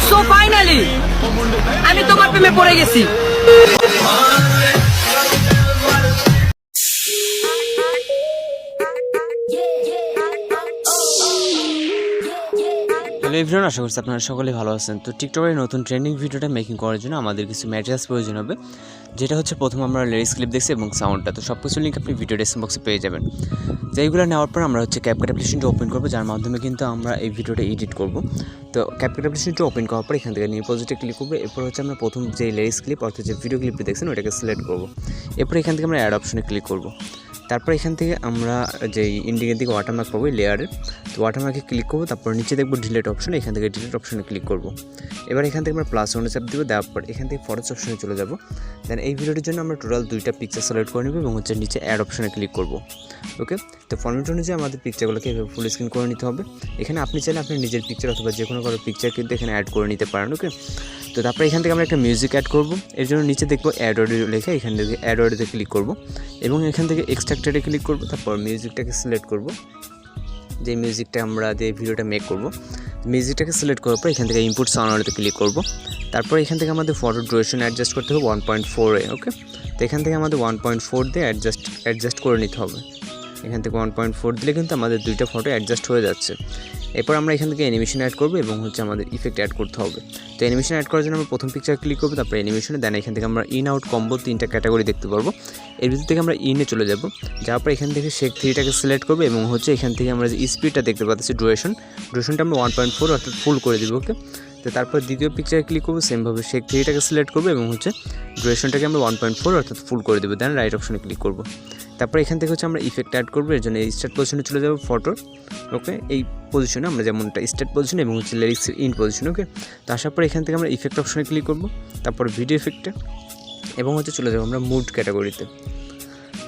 So finally আমি তোমার প্রেমে পড়ে গেছি। হ্যালো এভরিওয়ান, আশা করছি আপনারা সকলে ভালো আছেন। তো টিকটকের নতুন ট্রেন্ডিং ভিডিওটা মেকিং করার জন্য আমাদের কিছু ম্যাটেরিয়ালস প্রয়োজন হবে, যেটা হচ্ছে প্রথম আমরা লিরিক্স ক্লিপ দেখছি এবং সাউন্ডটা। তো সব কিছু লিঙ্ক আপনি ভিডিও ডেসক্রিপশন বক্সে পেয়ে যাবেন। তো এইগুলো নেওয়ার পর আমরা হচ্ছে CapCut অ্যাপ্লিকেশনটা ওপেন করবো, যার মাধ্যমে কিন্তু আমরা এই ভিডিওটা এডিট করবো। তো CapCut অ্যাপ্লিকেশনটা ওপেন করার পর এখান থেকে নিউ প্রজেক্টে ক্লিক করবো। এরপর হচ্ছে আমরা প্রথম যে লিরিক্স ক্লিপ অর্থাৎ যে ভিডিও ক্লিপটি দেখছেন ওটাকে সিলেক্ট করবো। এরপর এখান থেকে আমরা অ্যাড অপশনে ক্লিক করবো। তারপর এখান থেকে আমরা যেই ইন্ডিকের দিকে ওয়াটারমার্ক পাবো লেয়ারের, তো ওয়াটারমার্কে ক্লিক করবো। তারপর নিচে দেখবো ডিলিট অপশন, এখান থেকে ডিলিট অপশনে ক্লিক করবো। এবার এখান থেকে আমরা প্লাস ওয়ানে চাপ দেবো, দেওয়ার পর এখান থেকে ফটোস অপশনে চলে যাবো। দেন এই ভিডিওটির জন্য আমরা টোটাল 2টা পিকচার সিলেক্ট করে নেবো এবং হচ্ছে নিচে অ্যাড অপশনে ক্লিক করবো। ওকে, তো ফরম্যাট অনুযায়ী আমাদের পিকচারগুলোকে এভাবে ফুল স্ক্রিন করে নিতে হবে। এখানে আপনি চাইলে আপনি নিজের পিকচার অথবা যে কোনো কারো পিকচার কিন্তু এখানে অ্যাড করে নিতে পারেন। ওকে, তো তারপর এখান থেকে আমরা একটা মিউজিক অ্যাড করবো। এর জন্য নিচে দেখবো অ্যাড অডিও লেখা, এখান থেকে অ্যাড অডিওতে ক্লিক করবো এবং এখান থেকে এক্সট্রাক্টেডে ক্লিক করবো। তারপর মিউজিকটাকে সিলেক্ট করবো, যে মিউজিকটা আমরা যে ভিডিওটা মেক করবো। মিউজিকটাকে সিলেক্ট করার পর এখান থেকে ইনপুট সাউন্ডে ক্লিক করবো। তারপর এখান থেকে আমাদের ফটো ডিউরেশন অ্যাডজাস্ট করতে হবে 1.4 ওকে, তো এখান থেকে আমাদের 1.4 দিয়ে অ্যাডজাস্ট করে নিতে হবে। এখান থেকে 1.4 দিলে কিন্তু আমাদের 2টা ফটো অ্যাডজাস্ট হয়ে যাচ্ছে। এরপর আমরা এখান থেকে অ্যানিমেশন অ্যাড করবো এবং হচ্ছে আমাদের ইফেক্ট অ্যাড করতে হবে। তো অ্যানিমেশন অ্যাড করার জন্য আমরা প্রথম পিকচার ক্লিক করবো, তারপর অ্যানিমেশনে। দেন এখান থেকে আমরা ইন আউট কম্বো 3টা ক্যাটাগরি দেখতে পারবো। এর ভিতর থেকে আমরা ইনে চলে যাব, যাওয়ার পর এখান থেকে শেক 3টাকে সিলেক্ট করবো এবং হচ্ছে এখান থেকে আমরা যে স্পিডটা দেখতে পাচ্ছি ডিউরেশনটা আমরা 1.4 অর্থাৎ ফুল করে দিব। ওকে, তো তারপর দ্বিতীয় পিকচারে ক্লিক করবো, সেমভাবে শেক 3টাকে সিলেক্ট করবো এবং হচ্ছে ডিউরেশনটাকে আমরা 1.4 অর্থাৎ ফুল করে দেবো। দেন রাইট অপশনে ক্লিক করবো। তারপর এখান থেকে হচ্ছে আমরা ইফেক্ট অ্যাড করবো। এর জন্য এই স্টার্ট পজিশনে চলে যাবো ফটোর। ওকে, এই পজিশনে আমরা যেমনটা স্টার্ট পজিশন এবং হচ্ছে লিরিক্সের ইন পজিশন। ওকে, তো আসার পর এখান থেকে আমরা ইফেক্ট অপশনে ক্লিক করবো, তারপর ভিডিও ইফেক্টে এবং হচ্ছে চলে যাবো আমরা মুড ক্যাটাগরিতে।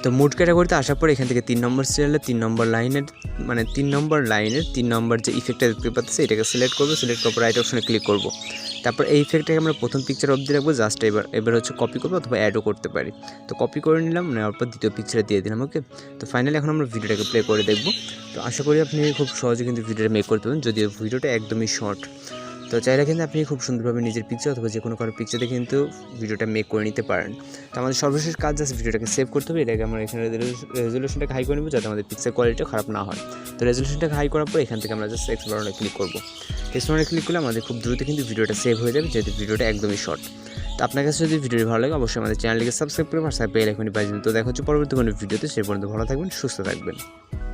তো মুড ক্যাটাগরিতে আসার পর এখান থেকে 3 নম্বর সিরিয়ালে 3 নম্বর লাইনের 3 নম্বর যে ইফেক্টটা দেখতে পাচ্ছি এটাকে সিলেক্ট করবো। সিলেক্ট করার পর রাইট অপশনে ক্লিক করবো। তারপর এই ইফেক্টটাকে আমরা প্রথম পিকচার অবধি রাখবো, জাস্ট এবার হচ্ছে কপি করবো অথবা অ্যাডও করতে পারি। তো কপি করে নিলাম, নেওয়ার পর দ্বিতীয় পিকচারে দিয়ে দিলাম। ওকে, তো ফাইনালি এখন আমরা ভিডিওটাকে প্লে করে দেখবো। তো আশা করি আপনি খুব সহজে কিন্তু ভিডিওটা মেক করতে পারেন, যদিও ভিডিওটা একদমই শর্ট। তো চাইলে কিন্তু আপনি খুব সুন্দরভাবে নিজের পিকচার অথবা যে কোনো কারো পিকচারে কিন্তু ভিডিওটা মেক করে নিতে পারেন। তো আমাদের সর্বশেষ কাজ জাস্ট ভিডিওটাকে সেভ করতে হবে। এটাকে আমরা এখানে রেজলিউশনটাকে হাই করে নেব, যাতে আমাদের পিকচার কোয়ালিটিটা খারাপ না হয়। তো রেজলিউশনটাকে হাই করার পর এখান থেকে আমরা জাস্ট এক্স বাটনে ক্লিক করবো। এক্স বাটনে ক্লিক করলে আমাদের খুব দ্রুত কিন্তু ভিডিওটা সেভ হয়ে যাবে, যেহেতু ভিডিওটা একদমই শর্ট। তো আপনার কাছে যদি ভিডিওটি ভালো লাগে অবশ্যই আমাদের চ্যানেলটিকে সাবস্ক্রাইব করে পাশে বেল আইকনটি বাজিয়ে দিন। তো দেখা হচ্ছে পরবর্তী কোনো ভিডিওতে। সে পর্যন্ত ভালো থাকবেন, সুস্থ থাকবেন।